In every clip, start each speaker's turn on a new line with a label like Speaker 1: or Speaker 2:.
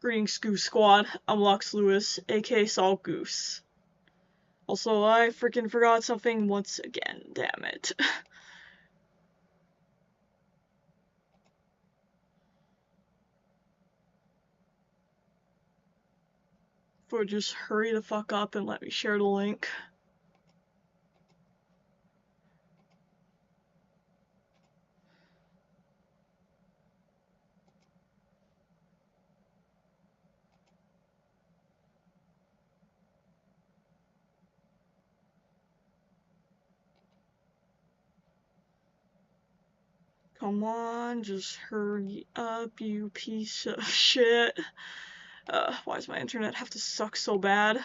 Speaker 1: Greetings, Goose Squad. I'm Lux Lewis, aka Salt Goose. Also, I freaking forgot something once again, damn it. But just hurry the fuck up and let me share the link. Come on, just hurry up, you piece of shit. Why does my internet have to suck so bad?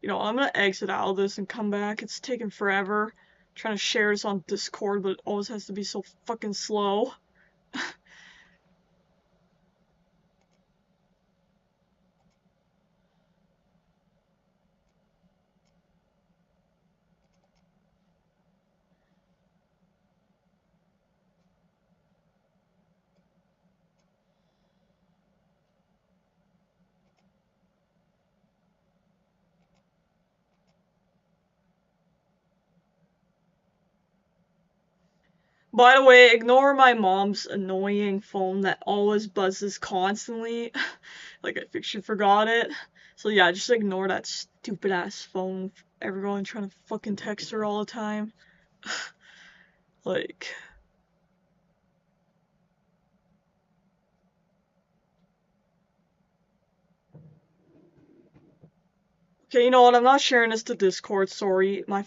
Speaker 1: You know, I'm gonna exit out of this and come back. It's taking forever. I'm trying to share this on Discord, but it always has to be so fucking slow. By the way, ignore my mom's annoying phone that always buzzes constantly. Like, I think she forgot it. So yeah, just ignore that stupid ass phone. Everyone trying to fucking text her all the time. Like... Okay, you know what? I'm not sharing this to Discord, sorry. My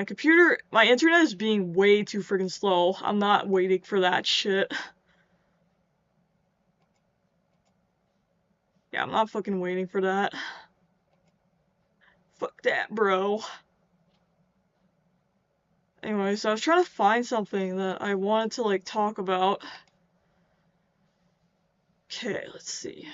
Speaker 1: computer, my internet is being way too freaking slow. I'm not waiting for that shit. Yeah, I'm not fucking waiting for that. Fuck that, bro. Anyways, I was trying to find something that I wanted to, like, talk about. Okay, let's see.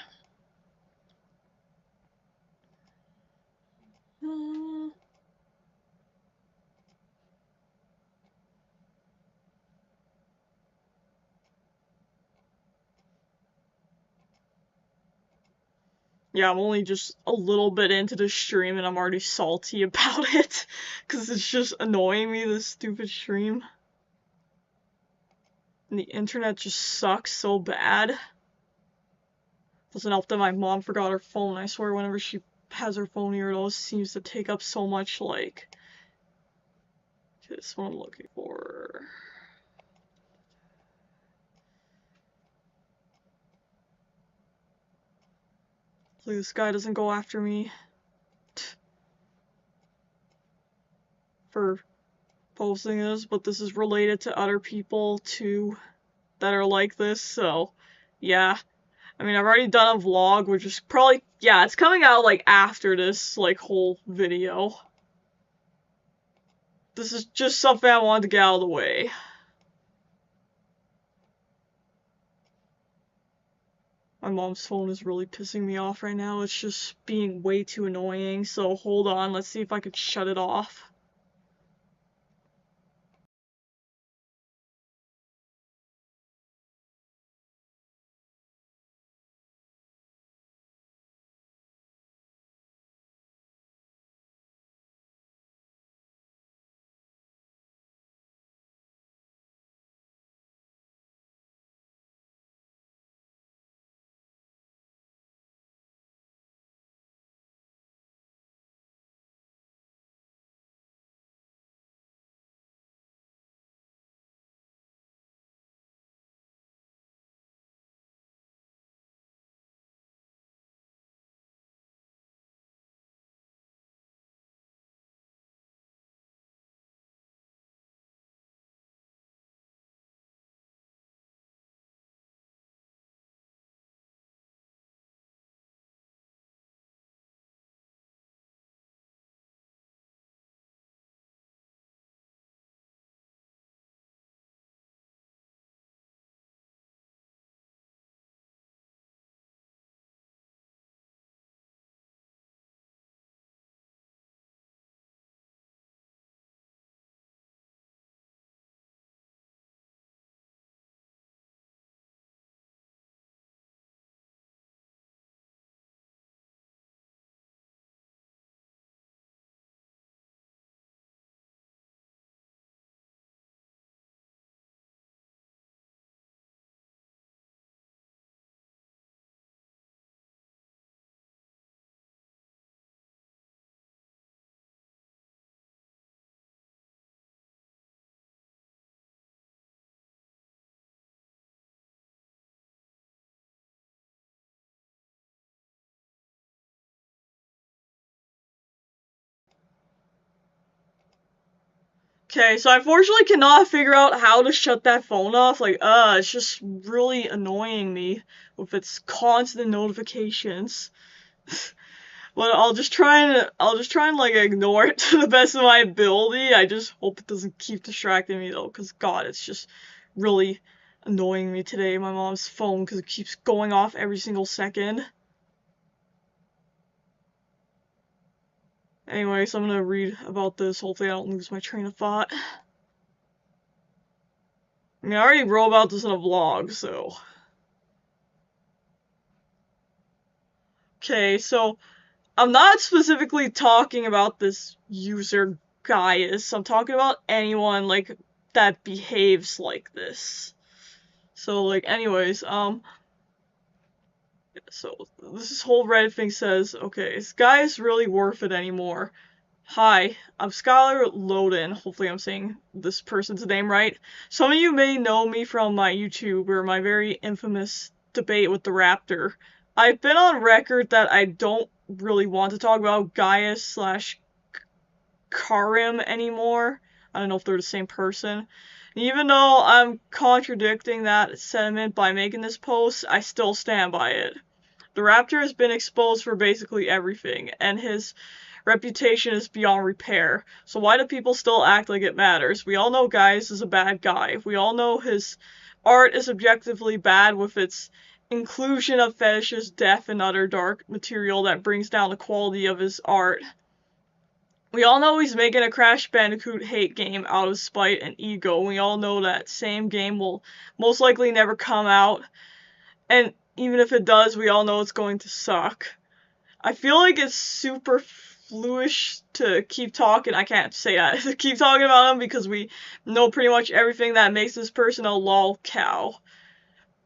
Speaker 1: Yeah, I'm only just a little bit into the stream and I'm already salty about it. Because it's just annoying me, this stupid stream. And the internet just sucks so bad. Doesn't help that my mom forgot her phone. I swear whenever she has her phone here, it always seems to take up so much, like... Okay, this is what I'm looking for. Hopefully this guy doesn't go after me for posting this, but this is related to other people too that are like this, so yeah. I mean, I've already done a vlog, which is probably, yeah, it's coming out like after this like whole video. This is just something I wanted to get out of the way. My mom's phone is really pissing me off right now. It's just being way too annoying, so hold on, let's see if I could shut it off. Okay, so I unfortunately cannot figure out how to shut that phone off. Like, it's just really annoying me with its constant notifications. But I'll just try and like ignore it to the best of my ability. I just hope it doesn't keep distracting me though, cause God, it's just really annoying me today. My mom's phone, cause it keeps going off every single second. Anyways, I'm gonna read about this. Hopefully, I don't lose my train of thought. I mean, I already wrote about this in a vlog, so. Okay, so I'm not specifically talking about this user Gaius. I'm talking about anyone like that behaves like this. So like anyways, so this whole Reddit thing says, okay, is Gaius really worth it anymore? Hi, I'm Skylar Loden. Hopefully I'm saying this person's name right. Some of you may know me from my YouTube or my very infamous debate with the Raptor. I've been on record that I don't really want to talk about Gaius slash Karim anymore. I don't know if they're the same person. Even though I'm contradicting that sentiment by making this post, I still stand by it. The Raptor has been exposed for basically everything, and his reputation is beyond repair. So why do people still act like it matters? We all know Gaius is a bad guy. We all know his art is objectively bad with its inclusion of fetishes, death, and other dark material that brings down the quality of his art. We all know he's making a Crash Bandicoot hate game out of spite and ego. We all know that same game will most likely never come out. And even if it does, we all know it's going to suck. I feel like it's super foolish to keep talking. I can't say that. To keep talking about him because we know pretty much everything that makes this person a lol cow.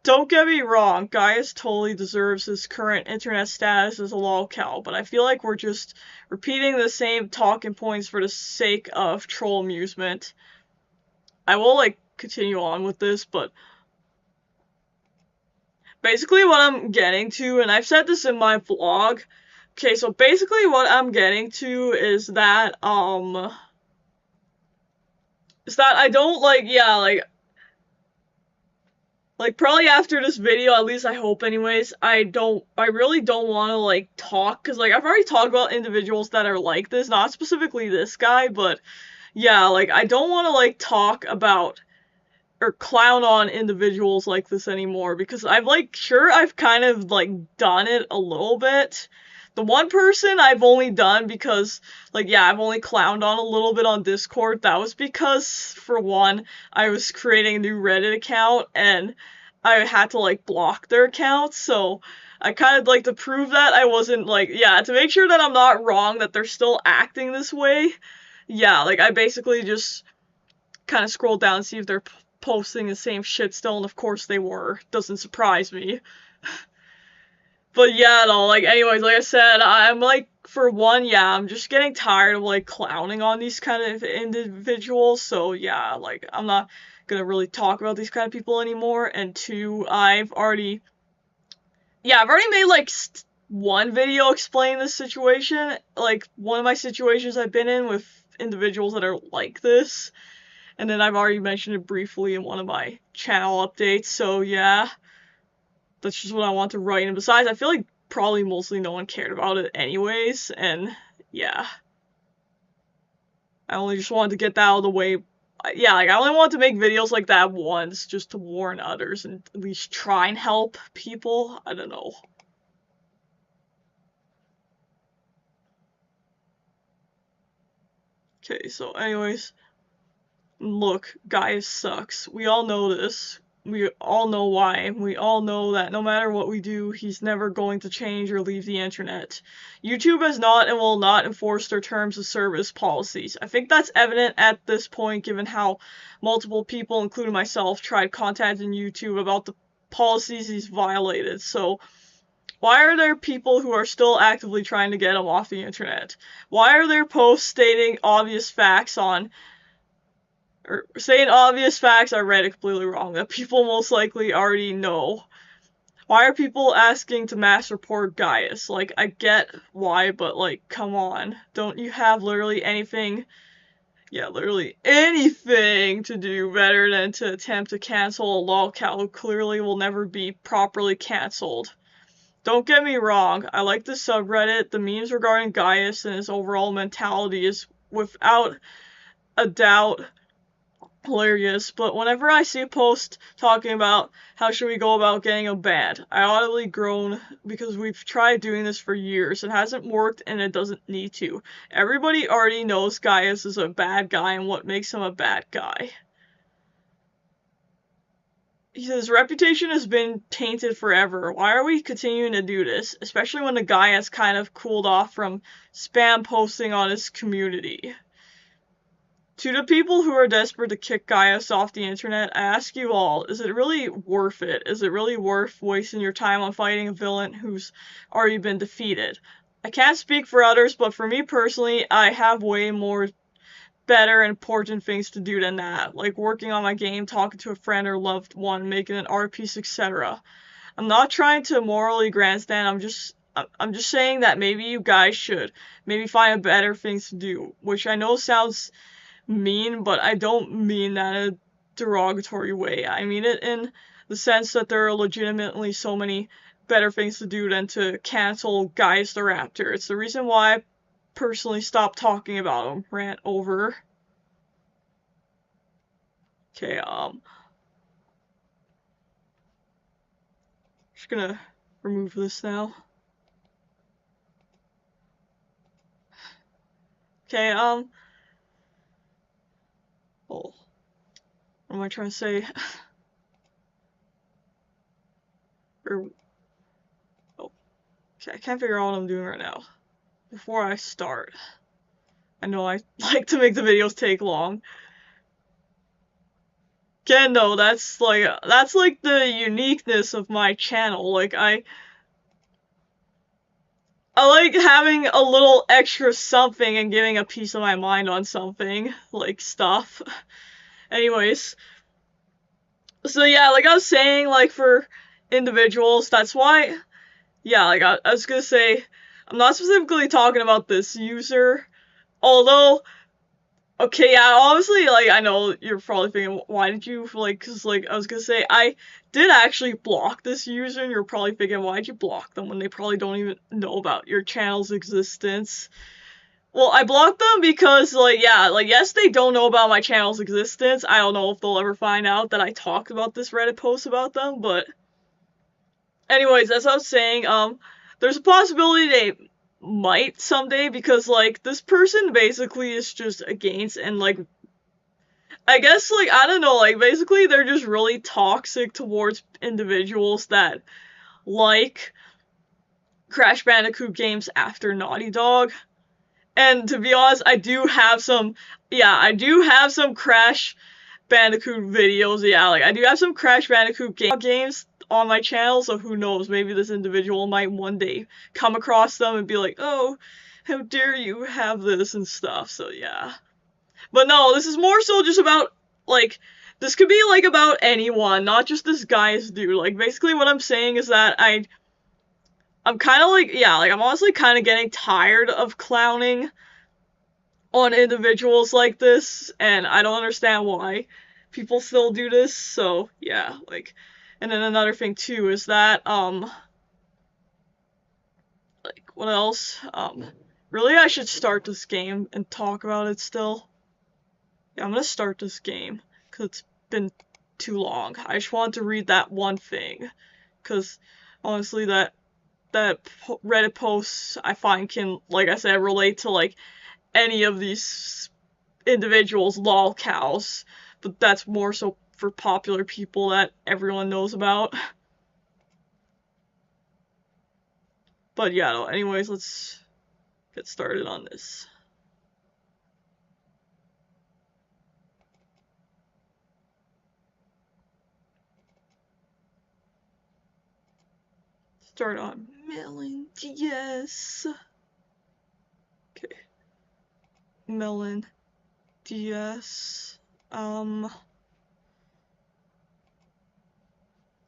Speaker 1: Don't get me wrong, Gaius totally deserves his current internet status as a lol cow, but I feel like we're just repeating the same talking points for the sake of troll amusement. I will, like, continue on with this, but basically what I'm getting to, and I've said this in my vlog, okay, so basically what I'm getting to is that I don't, like, yeah, like, probably after this video, at least I hope anyways, I really don't want to, like, talk, because, like, I've already talked about individuals that are like this, not specifically this guy, but, yeah, like, I don't want to, like, talk about, or clown on individuals like this anymore, because I've kind of, like, done it a little bit. The one person I've only done because, like, yeah, I've only clowned on a little bit on Discord. That was because, for one, I was creating a new Reddit account, and I had to, like, block their account, so I kind of, like, to prove that I wasn't, like, yeah, to make sure that I'm not wrong, that they're still acting this way, yeah, like, I basically just kind of scrolled down and see if they're posting the same shit still, and of course they were. Doesn't surprise me. But yeah, no, like, anyways, like I said, I'm, like, for one, yeah, I'm just getting tired of, like, clowning on these kind of individuals, so yeah, like, I'm not gonna really talk about these kind of people anymore, and two, I've already made, like, one video explaining this situation, like, one of my situations I've been in with individuals that are like this, and then I've already mentioned it briefly in one of my channel updates, so yeah. That's just what I want to write, and besides, I feel like probably mostly no one cared about it anyways, and yeah. I only just wanted to get that out of the way. Yeah, like, I only wanted to make videos like that once, just to warn others, and at least try and help people. I don't know. Okay, so anyways, look, Gaius sucks. We all know this. We all know why. We all know that no matter what we do, he's never going to change or leave the internet. YouTube has not and will not enforce their terms of service policies. I think that's evident at this point, given how multiple people, including myself, tried contacting YouTube about the policies he's violated. So why are there people who are still actively trying to get him off the internet? Why are there posts stating obvious facts saying obvious facts I read it completely wrong, that people most likely already know? Why are people asking to mass report Gaius? Like, I get why, but, like, come on. Don't you have literally anything? yeah, literally anything to do better than to attempt to cancel a lolcow who clearly will never be properly canceled. Don't get me wrong, I like the subreddit. The memes regarding Gaius and his overall mentality is without a doubt hilarious, but whenever I see a post talking about how should we go about getting him banned, I audibly groan because we've tried doing this for years. It hasn't worked and it doesn't need to. Everybody already knows Gaius is a bad guy and what makes him a bad guy. His reputation has been tainted forever. Why are we continuing to do this? Especially when the guy has kind of cooled off from spam posting on his community. To the people who are desperate to kick Gaius off the internet, I ask you all, is it really worth it? Is it really worth wasting your time on fighting a villain who's already been defeated? I can't speak for others, but for me personally, I have way more better and important things to do than that, like working on my game, talking to a friend or loved one, making an art piece, etc. I'm not trying to morally grandstand, I'm just saying that maybe you guys should maybe find better things to do, which I know sounds mean, but I don't mean that in a derogatory way. I mean it in the sense that there are legitimately so many better things to do than to cancel Gaius the Raptor. It's the reason why I personally stopped talking about him. Rant over. Okay, just gonna remove this now. Okay, oh, what am I trying to say? Or, oh, okay, I can't figure out what I'm doing right now. Before I start, I know I like to make the videos take long. Again, though, that's like the uniqueness of my channel. Like, I like having a little extra something and giving a piece of my mind on something, like stuff. Anyways, so yeah, like I was saying, like for individuals, that's why, yeah, like I was gonna say, I'm not specifically talking about this user, although, okay, yeah, obviously, like, I know you're probably thinking, why did you, like, cause, like, I was gonna say, I did actually block this user, and you're probably thinking, why'd you block them when they probably don't even know about your channel's existence? Well, I blocked them because, like, yeah, like, yes, they don't know about my channel's existence. I don't know if they'll ever find out that I talked about this Reddit post about them, but anyways, as I was saying, there's a possibility they might someday because, like, this person basically is just against and, like, I guess, like, I don't know, like, basically they're just really toxic towards individuals that like Crash Bandicoot games after Naughty Dog. And to be honest, I do have some Crash Bandicoot videos, yeah, like, I do have some Crash Bandicoot games on my channel, so who knows, maybe this individual might one day come across them and be like, oh, how dare you have this and stuff, so yeah. But no, this is more so just about, like, this could be, like, about anyone, not just this guy's dude. Like, basically what I'm saying is that I'm kind of like, yeah, like, I'm honestly kind of getting tired of clowning on individuals like this, and I don't understand why people still do this, so, yeah, like, and then another thing, too, is that, like, what else? Really, I should start this game and talk about it still. Yeah, I'm gonna start this game, because it's been too long. I just wanted to read that one thing, because, honestly, that Reddit posts I find can, like I said, relate to, like, any of these individuals' lolcows, but that's more so for popular people that everyone knows about. But yeah, no, anyways, let's get started on this. Start on Melon DS. Okay. Melon DS.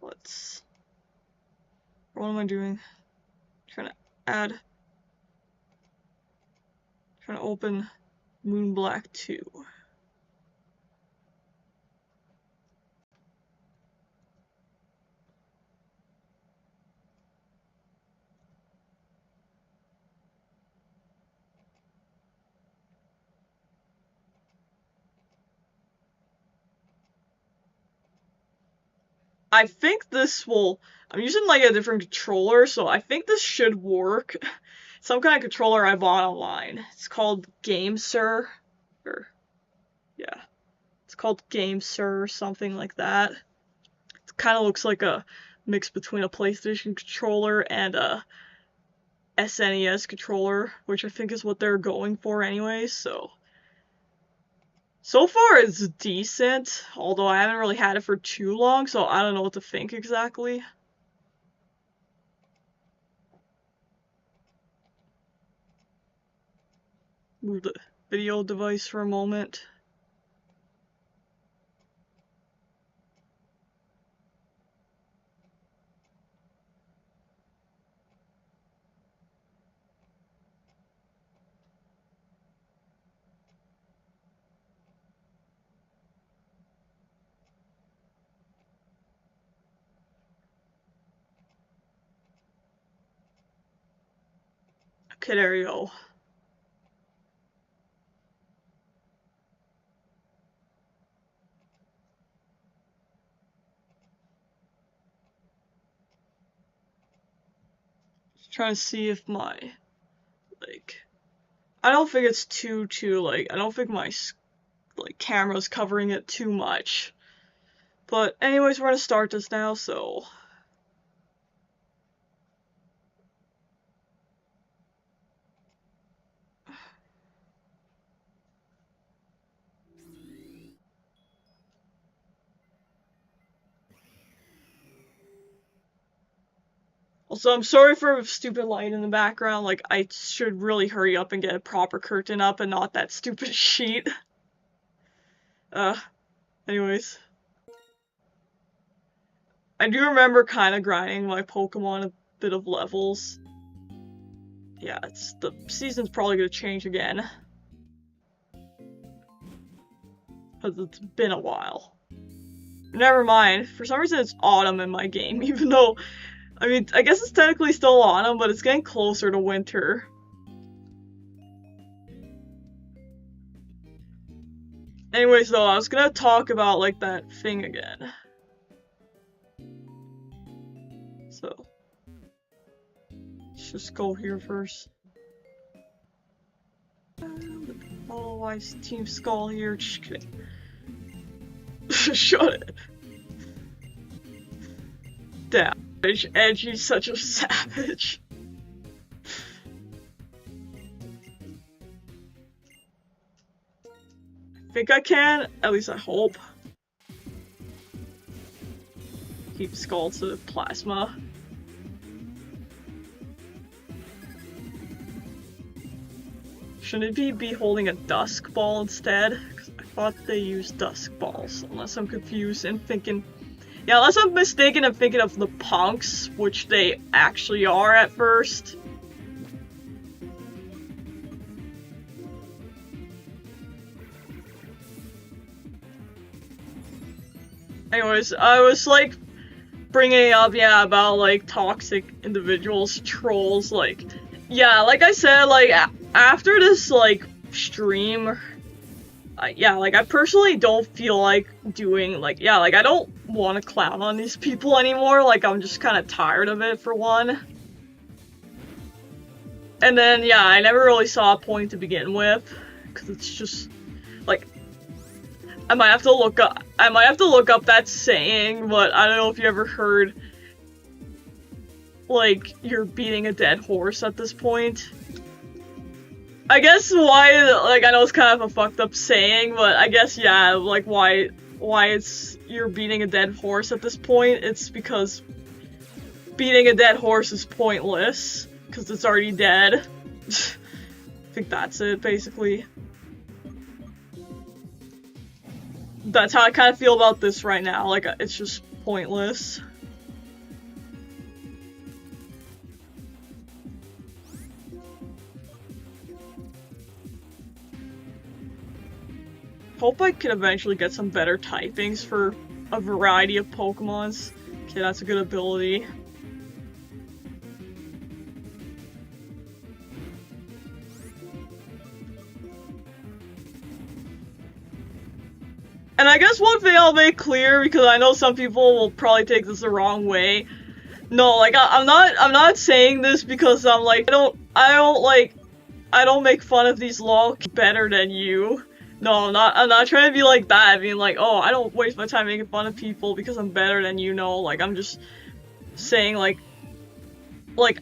Speaker 1: Let's. What am I doing? Trying to add. Trying to open Moon Black 2. I think this will, I'm using like a different controller, so I think this should work. Some kind of controller I bought online. It's called GameSir, or yeah, it's called GameSir or something like that. It kind of looks like a mix between a PlayStation controller and a SNES controller, which I think is what they're going for anyway, so far it's decent, although I haven't really had it for too long, so I don't know what to think exactly. Move the video device for a moment. Okay, there you go. Just trying to see if my, like, I don't think it's like, I don't think my, like, camera's covering it too much. But anyways, we're gonna start this now, so. Also, I'm sorry for stupid light in the background, like, I should really hurry up and get a proper curtain up and not that stupid sheet. Anyways. I do remember kind of grinding my Pokemon a bit of levels. Yeah, the season's probably gonna change again. Because it's been a while. Never mind, for some reason it's autumn in my game, even though, I mean, I guess it's technically still autumn, but it's getting closer to winter. Anyways though, I was gonna talk about like that thing again. So, let's just go here first. Oh, I see Team Skull here, just kidding. Shut it. Damn, Edgy's such a savage. I think I can, at least I hope. Keep Skull to Plasma. Shouldn't it be holding a Dusk Ball instead? Because I thought they used Dusk Balls, unless I'm confused and thinking... Yeah, unless I'm mistaken and thinking of the Punks, which they actually are at first. Anyways, I was like bringing up, yeah, about like toxic individuals, trolls, like, yeah, like I said, like after this like stream, yeah, like I personally don't feel like doing like, yeah, like I don't want to clown on these people anymore, like I'm just kind of tired of it for one. And then, yeah, I never really saw a point to begin with, because it's just like, I might have to look up that saying, but I don't know if you ever heard, like, you're beating a dead horse at this point. I guess why, like, I know it's kind of a fucked up saying, but I guess, yeah, like, why you're beating a dead horse at this point, it's because beating a dead horse is pointless, because it's already dead. I think that's it, basically. That's how I kind of feel about this right now, like, it's just pointless. Hope I can eventually get some better typings for a variety of Pokemons. Okay, that's a good ability. And I guess one thing I'll make clear, because I know some people will probably take this the wrong way. No, like, I'm not saying this because I'm like, I don't make fun of these LOL better than you. No, I'm not trying to be like that, being like, oh, I don't waste my time making fun of people because I'm better than you, no. Like, I'm just saying, like,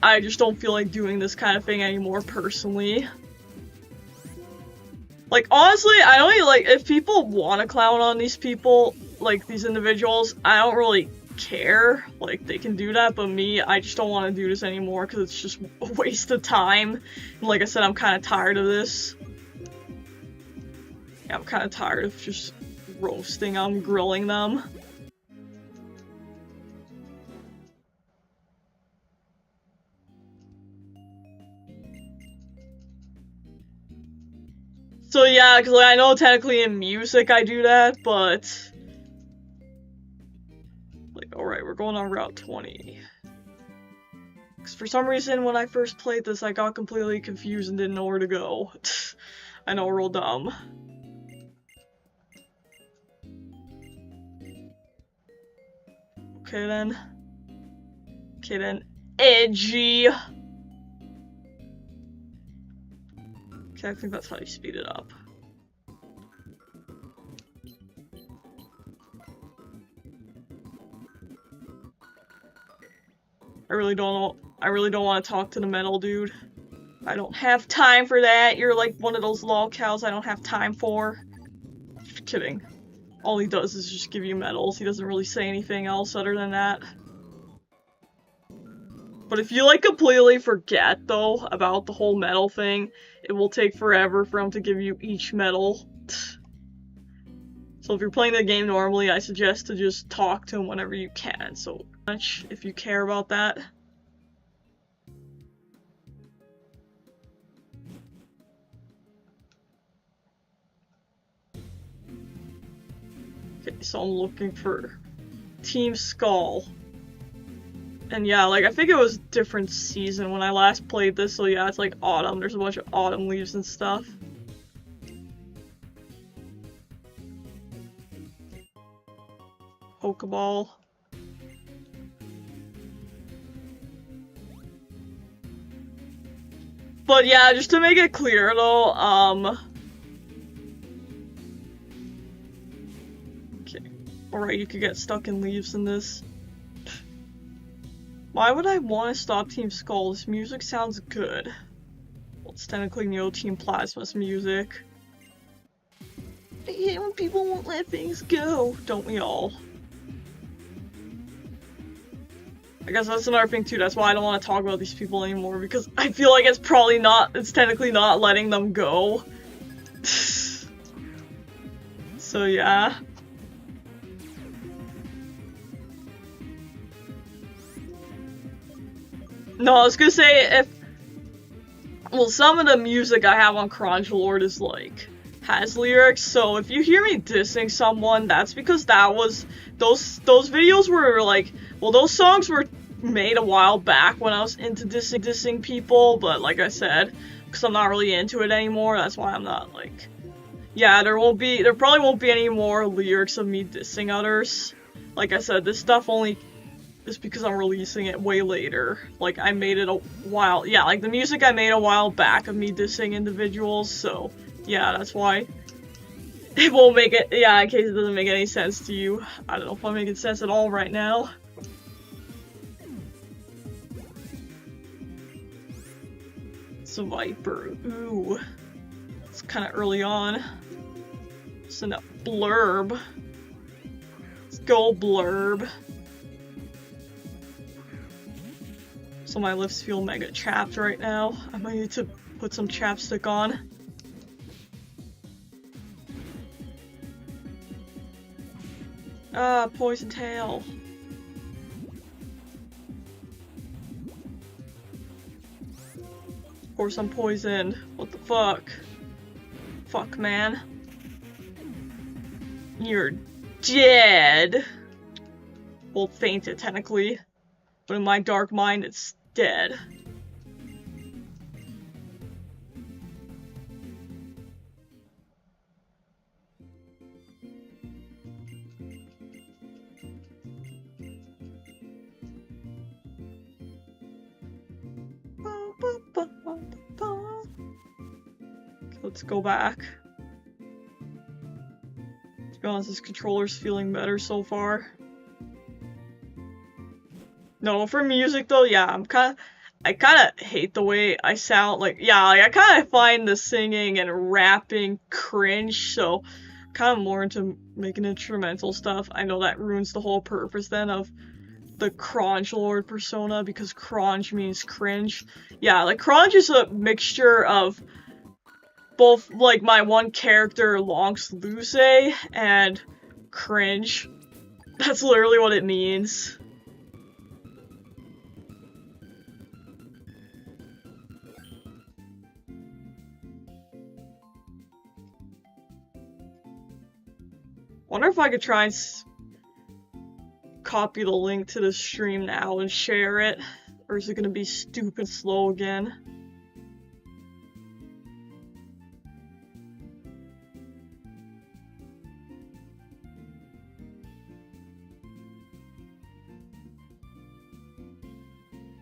Speaker 1: I just don't feel like doing this kind of thing anymore, personally. Like, honestly, I don't even, like, if people want to clown on these people, like, these individuals, I don't really care. Like, they can do that, but me, I just don't want to do this anymore, because it's just a waste of time. And like I said, I'm kind of tired of this. Yeah, I'm kind of tired of just roasting them, grilling them. So yeah, because like, I know technically in music I do that, but... Like, alright, we're going on Route 20. Because for some reason, when I first played this, I got completely confused and didn't know where to go. I know, real dumb. Okay then. Okay then. Edgy! Okay, I think that's how you speed it up. I really don't want to talk to the metal dude. I don't have time for that. You're like one of those lol cows I don't have time for. Just kidding. All he does is just give you medals. He doesn't really say anything else other than that. But if you like completely forget though about the whole medal thing, it will take forever for him to give you each medal. So if you're playing the game normally, I suggest to just talk to him whenever you can. So much if you care about that. Okay, so I'm looking for Team Skull. And yeah, like, I think it was a different season when I last played this, so yeah, it's like autumn. There's a bunch of autumn leaves and stuff. Pokeball. But yeah, just to make it clear though, okay. Alright, you could get stuck in leaves in this. Why would I want to stop Team Skull? This music sounds good. Well, it's technically Neo Team Plasma's music. I hate when people won't let things go, don't we all? I guess that's another thing too, that's why I don't want to talk about these people anymore, because I feel like it's probably not, it's technically not letting them go. So yeah. No, I was gonna say, well, some of the music I have on Crunchyroll is like, has lyrics, so if you hear me dissing someone, that's because that was, those videos were like, well, those songs were made a while back when I was into dissing people, but like I said, because I'm not really into it anymore, that's why I'm not like, yeah, there probably won't be any more lyrics of me dissing others. Like I said, this stuff only is because I'm releasing it way later. Like, I made it a while, yeah, like the music I made a while back of me dissing individuals, so yeah, that's why it won't make it, yeah, in case it doesn't make any sense to you. I don't know if I'm making sense at all right now. It's a Viper, ooh. It's kind of early on. Send a Blurb. Let's go Blurb. So my lips feel mega chapped right now. I might need to put some chapstick on. Ah, Poison Tail. Of course I'm poisoned. What the fuck? Fuck, man. You're dead. Well, fainted, technically. But in my dark mind, it's dead. Let's go back. To be honest, this controller's feeling better so far. No, for music though, yeah, I kinda hate the way I sound. Like, yeah, like, I kinda find the singing and rapping cringe, so I'm kinda more into making instrumental stuff. I know that ruins the whole purpose then of the Cronge Lord persona, because cronge means cringe. Yeah, like, cronge is a mixture of both, like, my one character, Lonx Luce, and cringe. That's literally what it means. Wonder if I could try and copy the link to the stream now and share it, or is it gonna be stupid slow again?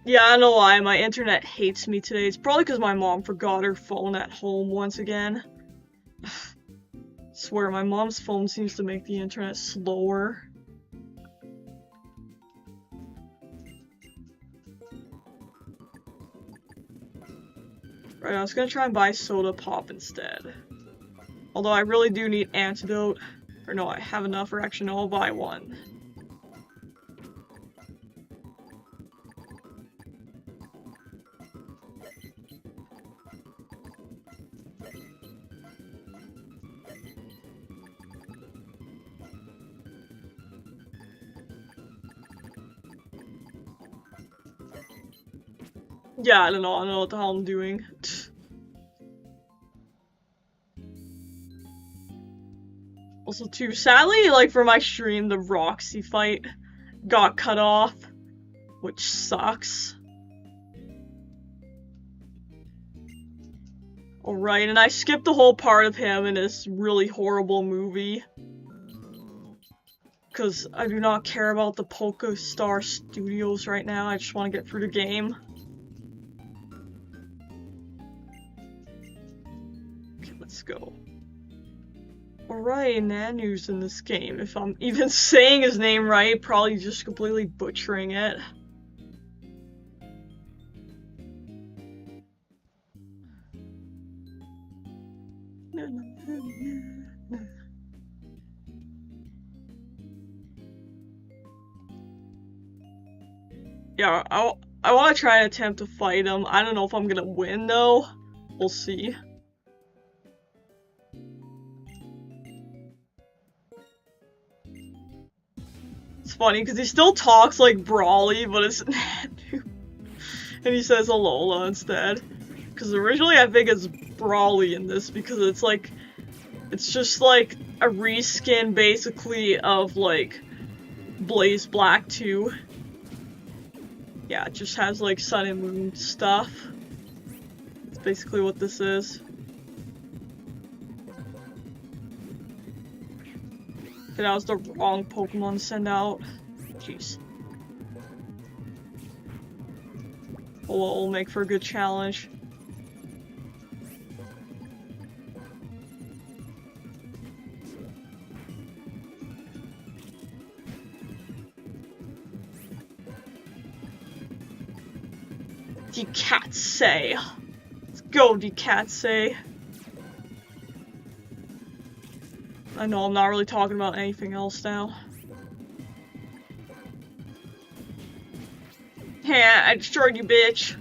Speaker 1: Yeah, I know why. My internet hates me today. It's probably because my mom forgot her phone at home once again. Swear, my mom's phone seems to make the internet slower. Right, I was gonna try and buy soda pop instead. Although I really do need antidote. Or no, I have enough, or actually no, I'll buy one. Yeah, I don't know what the hell I'm doing. Also too, sadly, like, for my stream, the Roxy fight got cut off, which sucks. Alright, and I skipped the whole part of him in this really horrible movie. Because I do not care about the Polka Star Studios right now, I just want to get through the game. Okay, let's go. Alright, Nanu's in this game. If I'm even saying his name right, probably just completely butchering it. Yeah, I want to try and attempt to fight him. I don't know if I'm gonna win though. We'll see. It's funny because he still talks like Brawly, but it's Nanu. And he says Alola instead. Because originally I think it's Brawly in this because it's like, it's just like a reskin basically of like Blaze Black 2. Yeah, it just has like Sun and Moon stuff. That's basically what this is. Okay, that was the wrong Pokemon to send out. Jeez. Oh well, it'll make for a good challenge. Dekatse. Let's go, Dekatse. I know I'm not really talking about anything else now. Yeah, I destroyed you, bitch.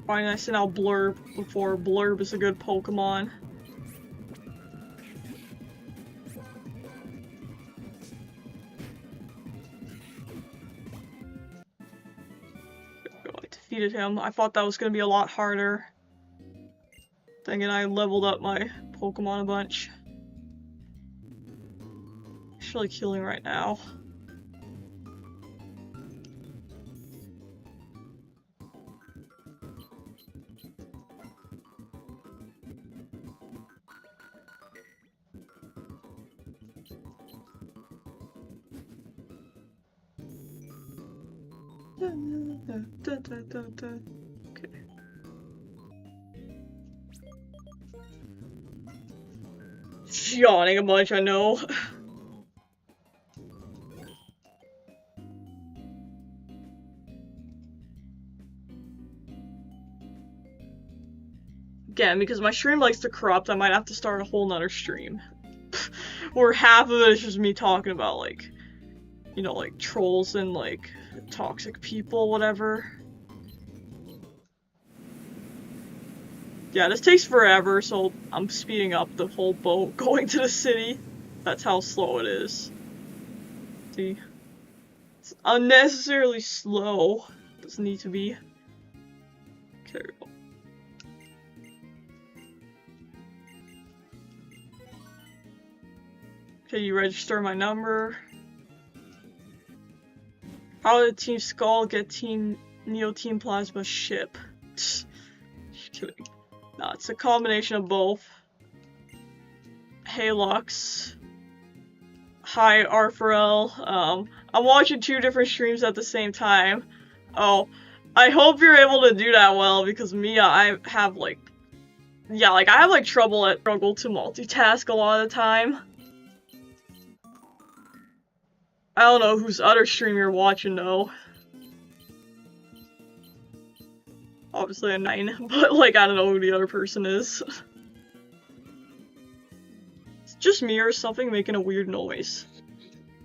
Speaker 1: Fine, I sent out Blurb before. Blurb is a good Pokemon. defeated him. I thought that was gonna be a lot harder. Then again, I leveled up my Pokemon a bunch. Actually healing right now. Okay. Yawning a bunch, I know. Again, because my stream likes to corrupt, I might have to start a whole nother stream. Where half of it is just me talking about, like, you know, like, trolls and, like, toxic people, whatever. Yeah, this takes forever, so I'm speeding up the whole boat going to the city. That's how slow it is. See? It's unnecessarily slow. Doesn't need to be. Okay, there we go. Okay, you register my number. How did Team Skull get Team Neo Team Plasma ship? Just kidding. No, it's a combination of both. Hey Lux. Hi Arfarel. I'm watching 2 different streams at the same time. Oh, I hope you're able to do that well, because me, I have like... Yeah, like, I have like struggle to multitask a lot of the time. I don't know whose other stream you're watching though. Obviously a 9, but like I don't know who the other person is. It's just me or something making a weird noise.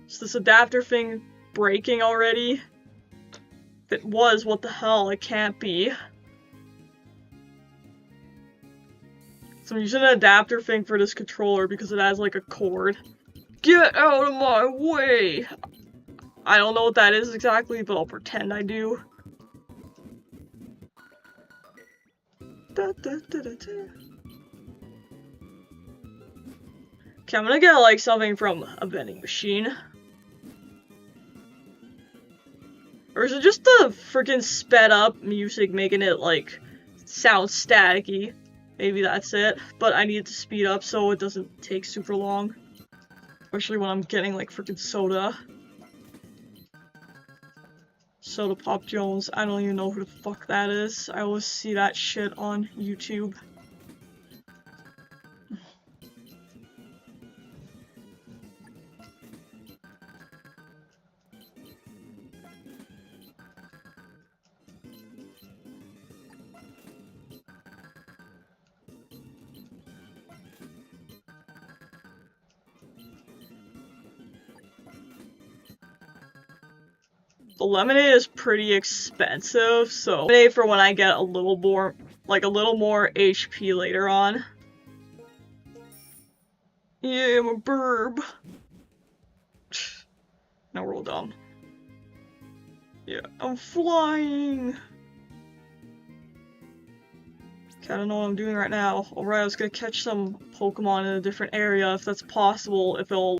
Speaker 1: Is this adapter thing breaking already? If it was, what the hell? It can't be. So I'm using an adapter thing for this controller because it has like a cord. Get out of my way! I don't know what that is exactly, but I'll pretend I do. Okay, I'm gonna get like something from a vending machine. Or is it just the freaking sped up music making it like sound staticky? Maybe that's it, but I need it to speed up so it doesn't take super long. Especially when I'm getting like freaking soda. Soda Pop Jones, I don't even know who the fuck that is. I always see that shit on YouTube. The lemonade is pretty expensive, so lemonade for when I get a little more HP later on. Yeah, I'm a burb. Now we're all dumb. Yeah, I'm flying. Okay, I don't know what I'm doing right now. Alright, I was gonna catch some Pokemon in a different area if that's possible, if it'll...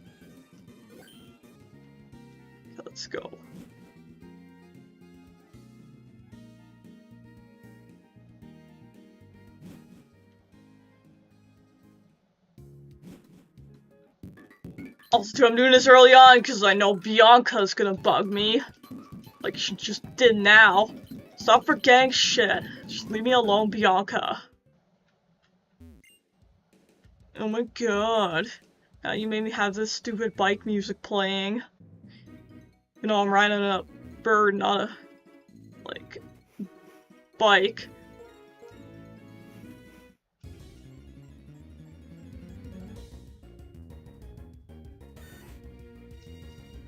Speaker 1: Okay, let's go. Also, too, I'm doing this early on because I know Bianca's gonna bug me. Like she just did now. Stop forgetting shit. Just leave me alone, Bianca. Oh my god. Now you made me have this stupid bike music playing. You know, I'm riding a bird, not a, like, bike.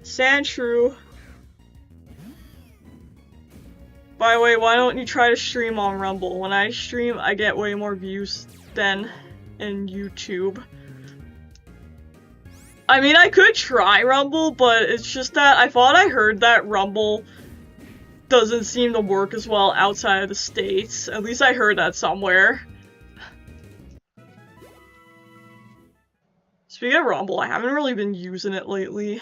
Speaker 1: Sandshrew. By the way, why don't you try to stream on Rumble? When I stream, I get way more views than in YouTube. I mean, I could try Rumble, but it's just that I thought I heard that Rumble doesn't seem to work as well outside of the States. At least I heard that somewhere. Speaking of Rumble, I haven't really been using it lately.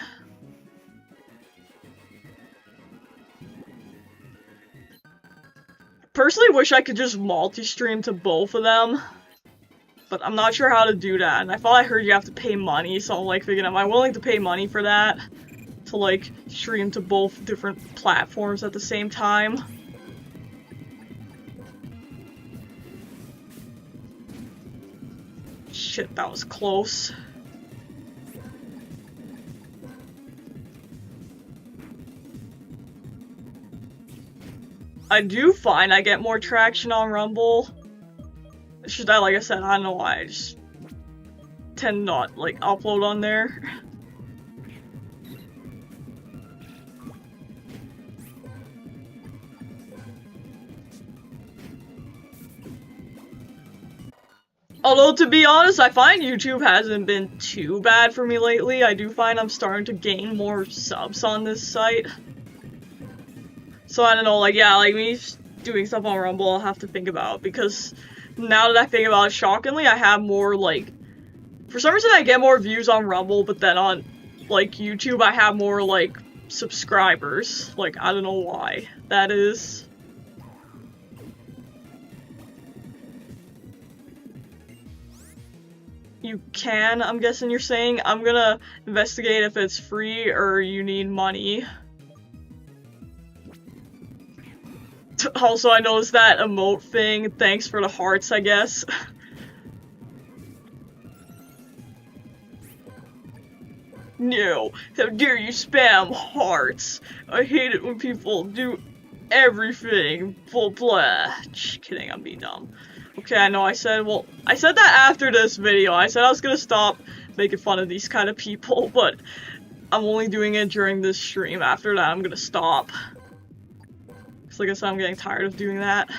Speaker 1: Personally wish I could just multi-stream to both of them, but I'm not sure how to do that, and I thought I heard you have to pay money, so I'm like thinking, am I willing to pay money for that? To like, stream to both different platforms at the same time? Shit, that was close. I do find I get more traction on Rumble. It's just that, like I said, I don't know why, I just tend not, like, upload on there. Although, to be honest, I find YouTube hasn't been too bad for me lately. I do find I'm starting to gain more subs on this site. So I don't know, like, yeah, like, me doing stuff on Rumble, I'll have to think about, because now that I think about it, shockingly, I have more, like, for some reason I get more views on Rumble, but then on, like, YouTube, I have more, like, subscribers. Like, I don't know why that is. You can, I'm guessing you're saying. I'm gonna investigate if it's free or you need money. Also, I noticed that emote thing. Thanks for the hearts, I guess. No, how dare you spam hearts? I hate it when people do everything. Blah blah. Just kidding, I'm being dumb. Okay, I know I said that after this video. I said I was gonna stop making fun of these kind of people, but I'm only doing it during this stream. After that, I'm gonna stop. Like I said, I'm getting tired of doing that.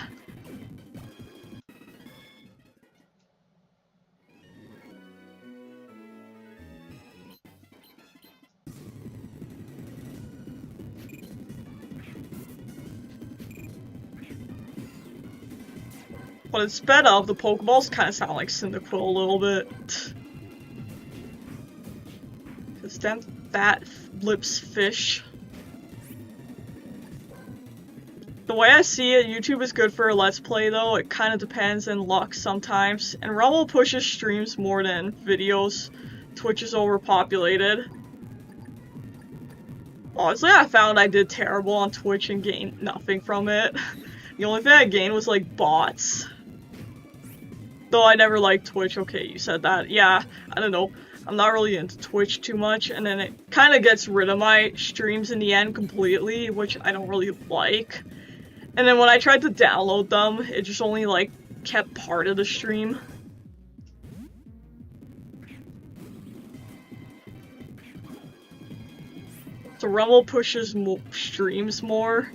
Speaker 1: But it's sped up, the Pokeballs kind of sound like Cyndaquil a little bit. Cause them fat lips fish. The way I see it, YouTube is good for a Let's Play though. It kind of depends on luck sometimes. And Rumble pushes streams more than videos. Twitch is overpopulated. Honestly, I found I did terrible on Twitch and gained nothing from it. The only thing I gained was like bots. Though I never liked Twitch. Okay, you said that. Yeah, I don't know. I'm not really into Twitch too much, and then it kind of gets rid of my streams in the end completely, which I don't really like. And then when I tried to download them, it just only, like, kept part of the stream. So Rumble pushes streams more.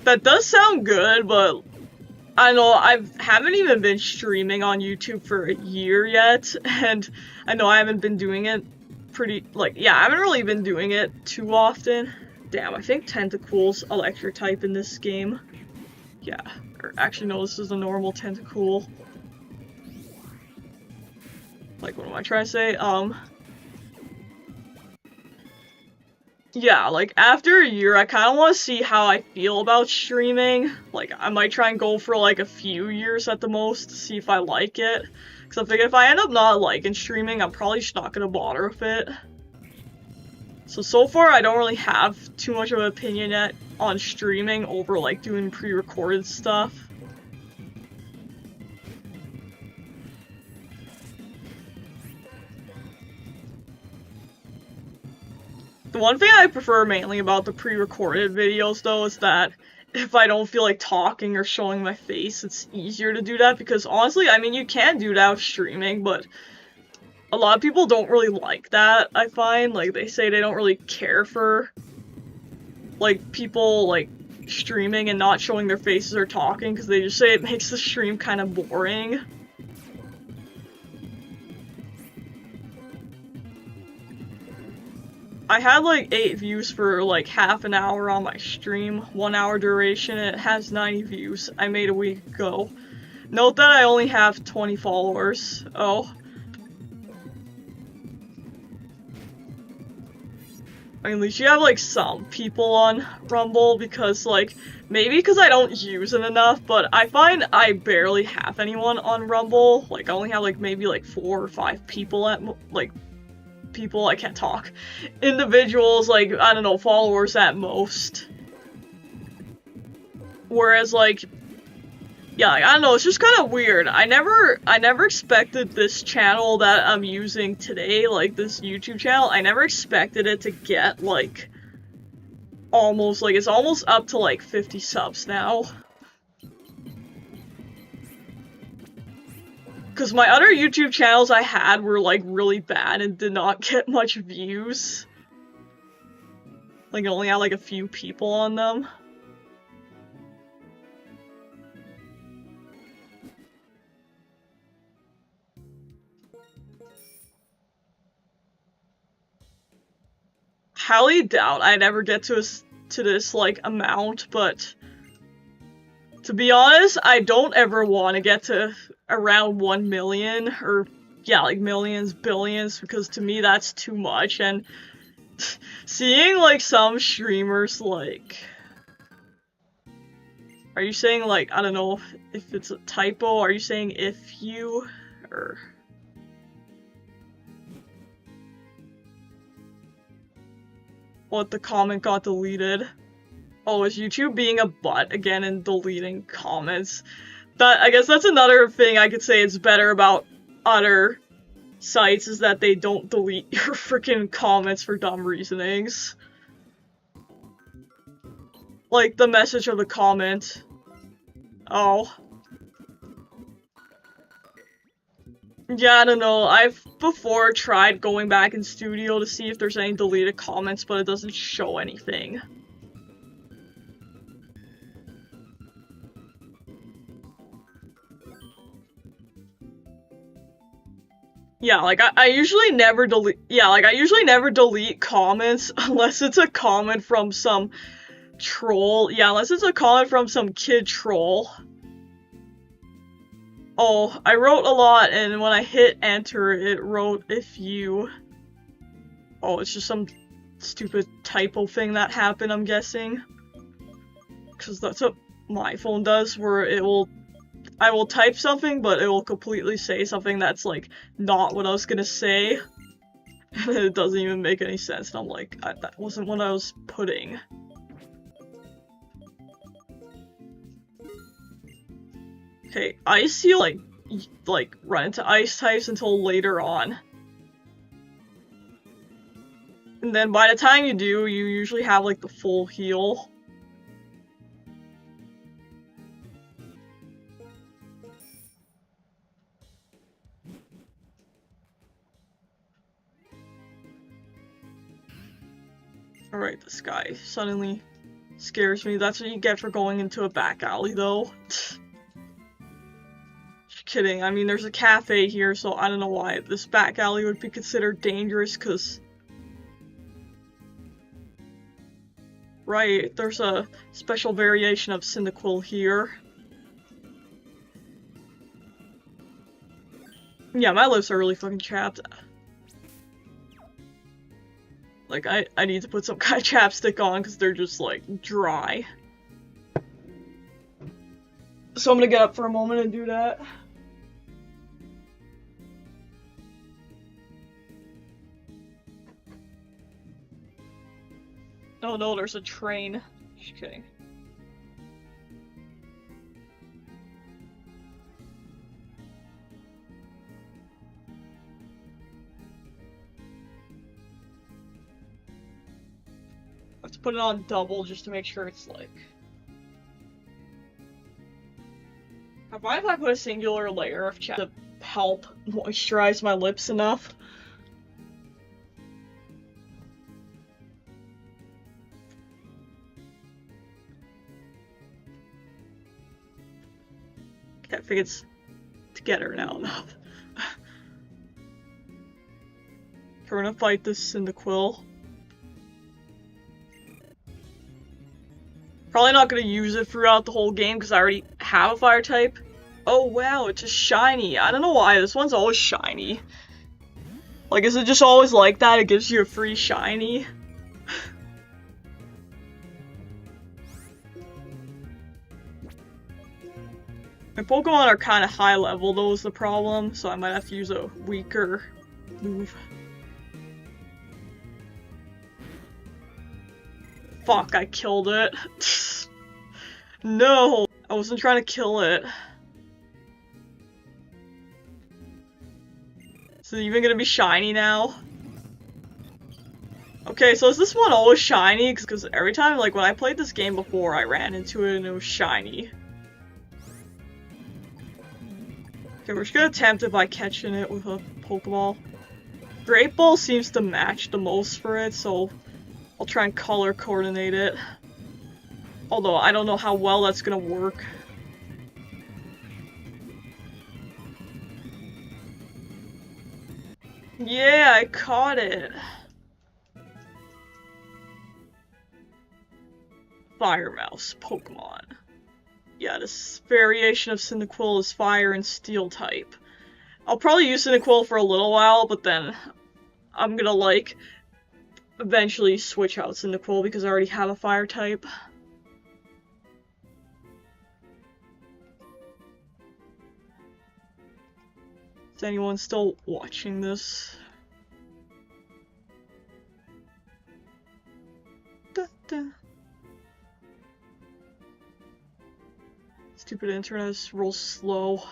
Speaker 1: That does sound good, but I know I haven't even been streaming on YouTube for a year yet, and I know I haven't been doing it I haven't really been doing it too often. Damn, I think Tentacool's electric type in this game. Yeah, or actually no, this is a normal Tentacool. Like, what am I trying to say? Yeah, like, after a year, I kind of want to see how I feel about streaming. Like, I might try and go for, like, a few years at the most to see if I like it. Because I'm thinking if I end up not liking streaming, I'm probably just not going to bother with it. So far, I don't really have too much of an opinion yet on streaming over, like, doing pre-recorded stuff. The one thing I prefer mainly about the pre-recorded videos, though, is that if I don't feel like talking or showing my face, it's easier to do that, because honestly, I mean, you can do that with streaming, but a lot of people don't really like that, I find. Like, they say they don't really care for, like, people, like, streaming and not showing their faces or talking, because they just say it makes the stream kind of boring. I had like 8 views for like half an hour on my stream, 1 hour duration, and it has 90 views. I made a week ago. Note that I only have 20 followers. Oh. I mean, at least you have like some people on Rumble, because like, maybe because I don't use it enough, but I find I barely have anyone on Rumble. Like, I only have like maybe like 4 or 5 people at like, people, I can't talk. Individuals, like, I don't know, followers at most. Whereas like, yeah, like, I don't know, it's just kind of weird. I never expected this channel that I'm using today, like this YouTube channel, I never expected it to get like almost, like, it's almost up to like 50 subs now. Because my other YouTube channels I had were like really bad and did not get much views. Like, I only had like a few people on them. Highly doubt I'd ever get to this like amount, but to be honest, I don't ever want to get to around 1 million, or yeah, like millions, billions, because to me that's too much. And seeing like some streamers, like, are you saying like, I don't know if it's a typo, are you saying if you, or what, the comment got deleted? Oh, is YouTube being a butt again and deleting comments? That, I guess that's another thing I could say is better about other sites, is that they don't delete your freaking comments for dumb reasonings. Like the message of the comment. Oh. Yeah, I don't know. I've before tried going back in studio to see if there's any deleted comments, but it doesn't show anything. Yeah, like, I usually never delete- yeah, like, I usually never delete comments unless it's a comment from some troll. Yeah, unless it's a comment from some kid troll. Oh, I wrote a lot, and when I hit enter, it wrote if you... Oh, it's just some stupid typo thing that happened, I'm guessing. Because that's what my phone does, where it will... I will type something, but it will completely say something that's, like, not what I was gonna say. And it doesn't even make any sense, and I'm like, that wasn't what I was putting. Okay, ice, you like run into ice types until later on. And then by the time you do, you usually have like the full heal. Alright, this guy suddenly scares me. That's what you get for going into a back alley, though. Just kidding. I mean, there's a cafe here, so I don't know why this back alley would be considered dangerous, because... Right, there's a special variation of Cyndaquil here. Yeah, my lips are really fucking chapped. Like, I need to put some kind of chapstick on because they're just, like, dry. So I'm gonna get up for a moment and do that. Oh no, there's a train. Just kidding. Let's put it on double just to make sure it's like... I mind if I put a singular layer of chat to help moisturize my lips enough? I think it's together now enough. We're gonna fight this Cyndaquil. Probably not gonna use it throughout the whole game because I already have a fire type. Oh wow, it's just shiny. I don't know why, this one's always shiny. Like, is it just always like that? It gives you a free shiny? My Pokemon are kind of high level though is the problem, so I might have to use a weaker move. Fuck, I killed it. No! I wasn't trying to kill it. Is it even gonna be shiny now? Okay, so is this one always shiny? Because every time, like, when I played this game before, I ran into it and it was shiny. Okay, we're just gonna attempt it by catching it with a Pokeball. Great Ball seems to match the most for it, so I'll try and color coordinate it. Although, I don't know how well that's gonna work. Yeah, I caught it! Fire Mouse Pokemon. Yeah, this variation of Cyndaquil is fire and steel type. I'll probably use Cyndaquil for a little while, but then I'm gonna, like, eventually switch out Cyndaquil because I already have a fire type. Is anyone still watching this? Da, da. Stupid internet is real slow.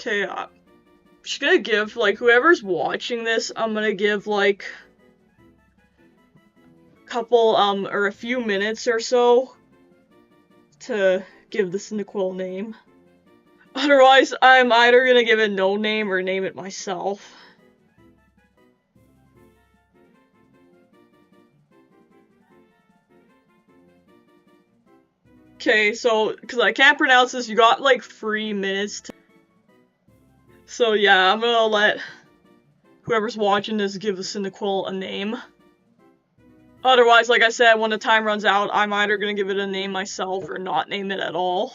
Speaker 1: Okay, I'm just gonna give, like, whoever's watching this, I'm gonna give, like, a couple, or a few minutes or so to give the Cyndaquil a name. Otherwise, I'm either gonna give it no name or name it myself. Okay, so, because I can't pronounce this, you got like 3 minutes to... So yeah, I'm gonna let whoever's watching this give the Cyndaquil a name. Otherwise, like I said, when the time runs out, I'm either gonna give it a name myself or not name it at all.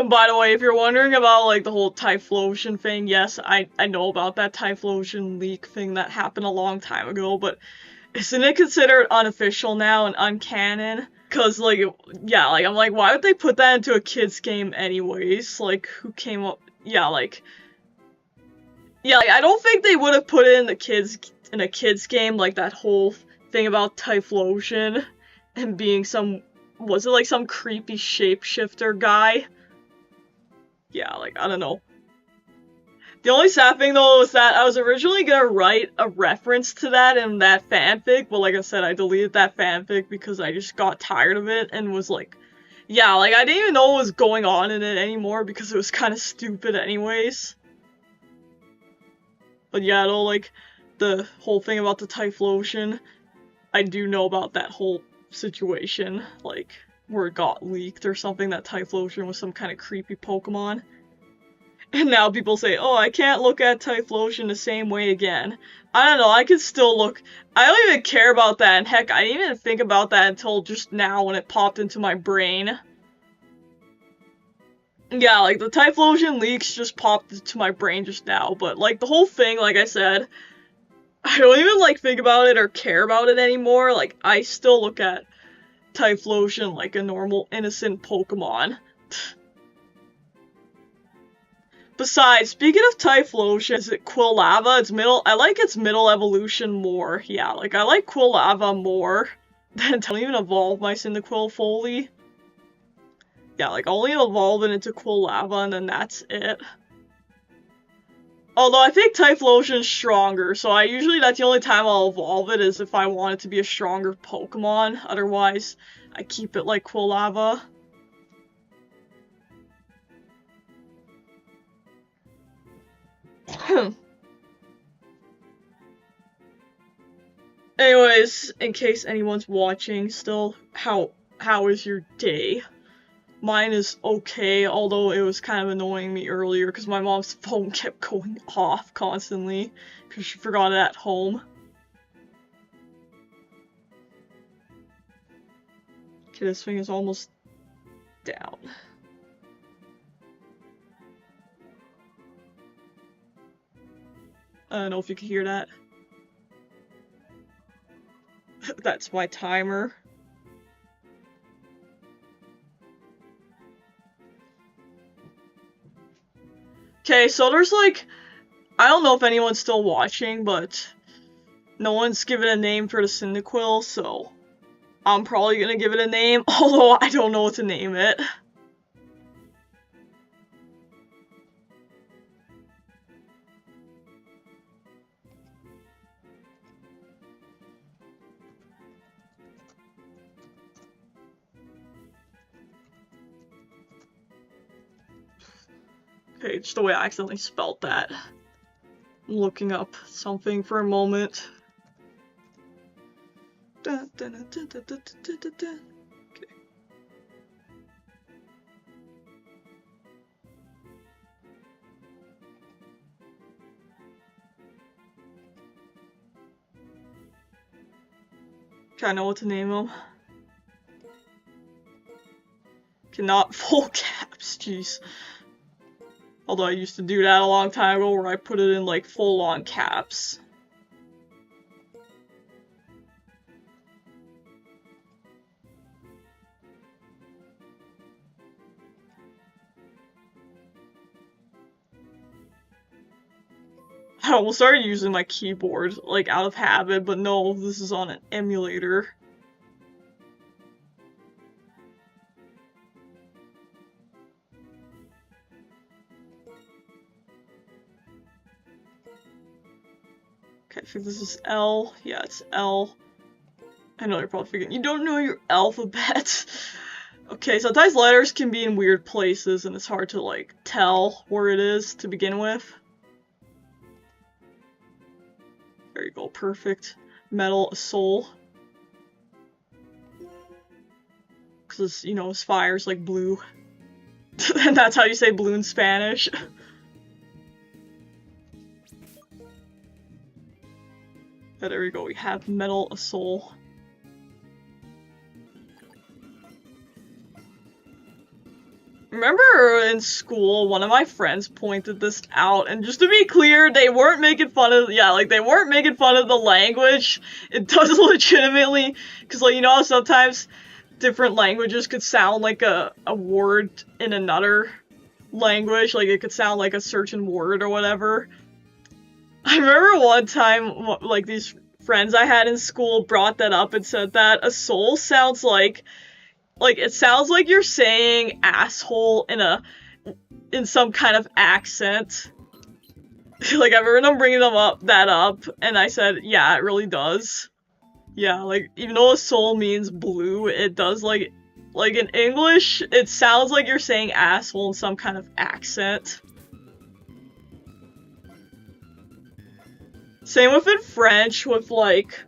Speaker 1: By the way, if you're wondering about, like, the whole Typhlosion thing, yes, I know about that Typhlosion leak thing that happened a long time ago, but isn't it considered unofficial now and uncanon? Cause, like, yeah, like, I'm like, why would they put that into a kid's game anyways? Like, who came up... Yeah, like, I don't think they would have put it in a kid's game, like, that whole thing about Typhlosion and being some... Was it, like, some creepy shapeshifter guy? Yeah, like, I don't know. The only sad thing, though, is that I was originally gonna write a reference to that in that fanfic, but like I said, I deleted that fanfic because I just got tired of it and was like, yeah, like, I didn't even know what was going on in it anymore because it was kind of stupid anyways. But yeah, though, like, the whole thing about the Typhlosion, I do know about that whole situation, like, where it got leaked or something, that Typhlosion was some kind of creepy Pokemon. And now people say, oh, I can't look at Typhlosion the same way again. I don't know, I can still look... I don't even care about that, and heck, I didn't even think about that until just now when it popped into my brain. Yeah, like, the Typhlosion leaks just popped into my brain just now, but, like, the whole thing, like I said, I don't even, like, think about it or care about it anymore. Like, I still look at Typhlosion like a normal, innocent Pokemon. Besides, speaking of Typhlosion, is it Quilava? I like its middle evolution more. Yeah, like, I like Quilava more than to even evolve my Cyndaquil fully. Yeah, like, I'll only evolve it into Quilava and then that's it. Although I think Typhlosion's stronger, so that's the only time I'll evolve it is if I want it to be a stronger Pokemon. Otherwise, I keep it like Quilava. Anyways, in case anyone's watching still, how is your day? Mine is okay, although it was kind of annoying me earlier because my mom's phone kept going off constantly because she forgot it at home. Okay, this thing is almost down. I don't know if you can hear that. That's my timer. Okay, so there's like, I don't know if anyone's still watching, but no one's given a name for the Cyndaquil, so I'm probably gonna give it a name, although I don't know what to name it. Okay, just the way I accidentally spelled that. I'm looking up something for a moment. Okay. Okay, I know what to name him. Okay, not full caps, jeez. Although I used to do that a long time ago where I put it in like full-on caps. I almost started using my keyboard, like, out of habit, but no, this is on an emulator. Okay, I think this is L. Yeah, it's L. I know you're probably thinking, you don't know your alphabet. Okay, sometimes letters can be in weird places, and it's hard to, like, tell where it is to begin with. There you go, perfect. Metal Azul. Because, you know, his fire's like blue. And that's how you say blue in Spanish. But there we go, we have Metal Azul. Remember in school, one of my friends pointed this out, and just to be clear, they weren't making fun of, they weren't making fun of the language. It does legitimately, because, like, you know how sometimes different languages could sound like a word in another language, like it could sound like a certain word or whatever. I remember one time, like, these friends I had in school brought that up and said that a soul sounds like it sounds like you're saying asshole in some kind of accent. Like, I remember them bringing that up, and I said, yeah, it really does. Yeah, like, even though a soul means blue, it does, like in English, it sounds like you're saying asshole in some kind of accent. Same with in French, with, like,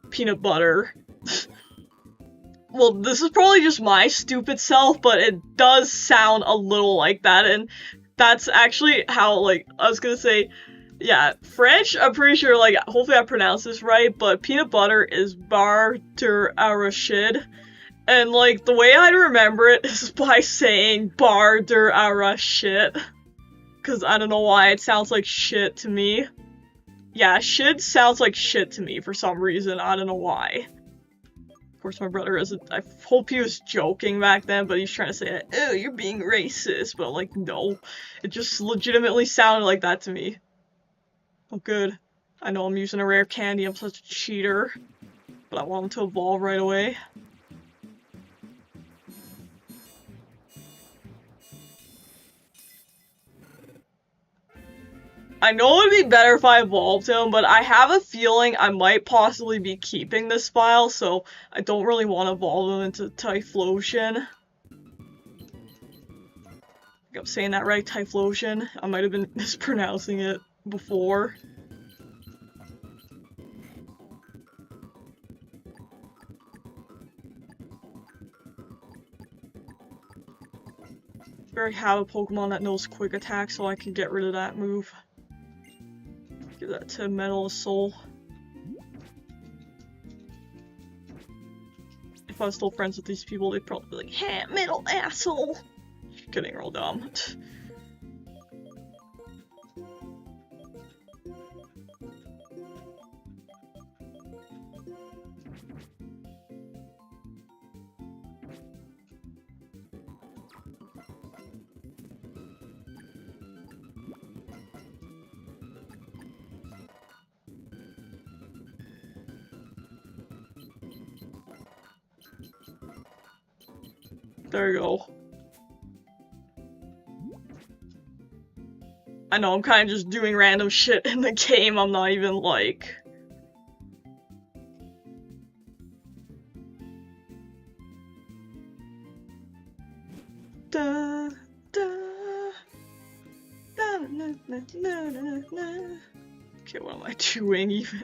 Speaker 1: peanut butter. Well, this is probably just my stupid self, but it does sound a little like that, and that's actually how, like, I was gonna say, yeah, French, I'm pretty sure, like, hopefully I pronounced this right, but peanut butter is bar de arachide, and, like, the way I remember it is by saying bar de arachide, because I don't know why it sounds like shit to me. Yeah, shit sounds like shit to me for some reason, I don't know why. Of course, my brother isn't. I hope he was joking back then, but he's trying to say, oh, you're being racist. But, like, no. It just legitimately sounded like that to me. Oh, good. I know I'm using a rare candy. I'm such a cheater. But I want him to evolve right away. I know it would be better if I evolved him, but I have a feeling I might possibly be keeping this file, so I don't really want to evolve him into Typhlosion. I think I'm saying that right, Typhlosion. I might have been mispronouncing it before. I already have a Pokemon that knows Quick Attack, so I can get rid of that move. Give that to Metal Soul. If I was still friends with these people, they'd probably be like, "Hey, metal asshole!" Getting real dumb. There you go. I know, I'm kind of just doing random shit in the game, I'm not even like... Da, da, da, na, na, na, na, na. Okay, what am I doing even?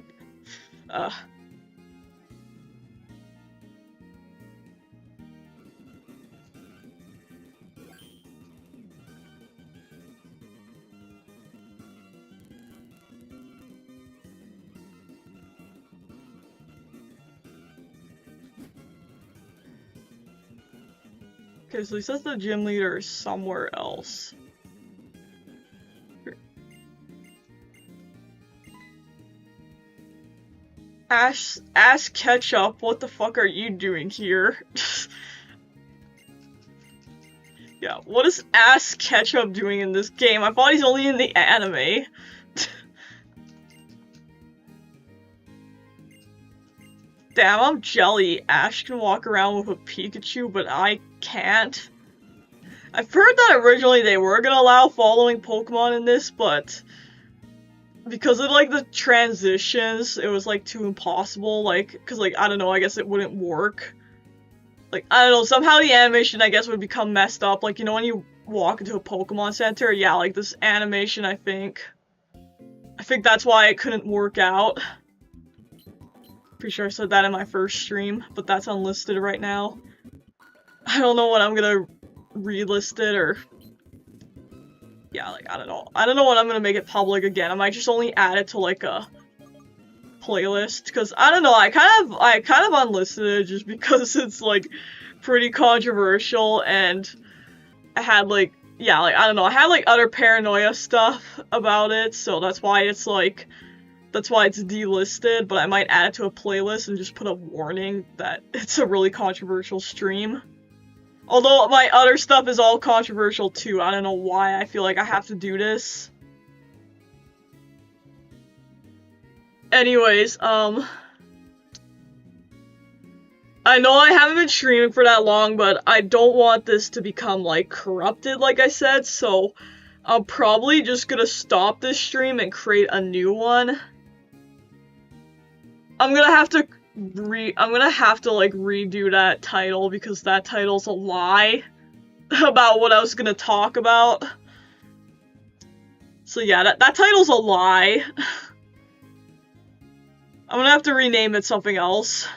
Speaker 1: Okay, so he says the gym leader is somewhere else. Here. Ash Ketchup, what the fuck are you doing here? Yeah, what is Ash Ketchup doing in this game? I thought he's only in the anime. Damn, I'm jelly. Ash can walk around with a Pikachu, but I can't. I've heard that originally they were gonna allow following Pokemon in this, but because of like the transitions, it was like too impossible, like, cause like, I don't know, I guess it wouldn't work. Like, I don't know, somehow the animation, I guess, would become messed up, like, you know, when you walk into a Pokemon Center, yeah, like this animation, I think that's why it couldn't work out. Pretty sure I said that in my first stream, but that's unlisted right now. I don't know when I'm gonna relist it, or... yeah, like, I don't know. I don't know when I'm gonna make it public again. I might just only add it to, like, a playlist, because, I don't know, I kind of unlisted it just because it's, like, pretty controversial, and I had, like, yeah, like, I don't know, I had, like, utter paranoia stuff about it, so that's why it's, like... that's why it's delisted, but I might add it to a playlist and just put a warning that it's a really controversial stream. Although my other stuff is all controversial too, I don't know why I feel like I have to do this. Anyways, I know I haven't been streaming for that long, but I don't want this to become, like, corrupted, like I said, so I'm probably just gonna stop this stream and create a new one. I'm gonna have to like redo that title because that title's a lie about what I was gonna talk about. So yeah, that title's a lie. I'm gonna have to rename it something else.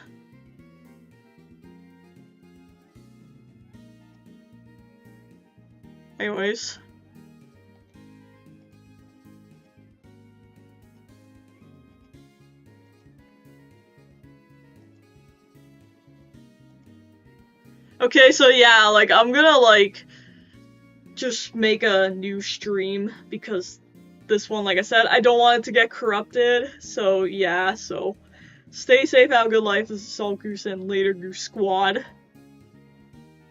Speaker 1: Anyways. Okay, so yeah, like, I'm gonna, like, just make a new stream, because this one, like I said, I don't want it to get corrupted, so yeah, so stay safe, have a good life, this is Salt Goose, and later Goose Squad.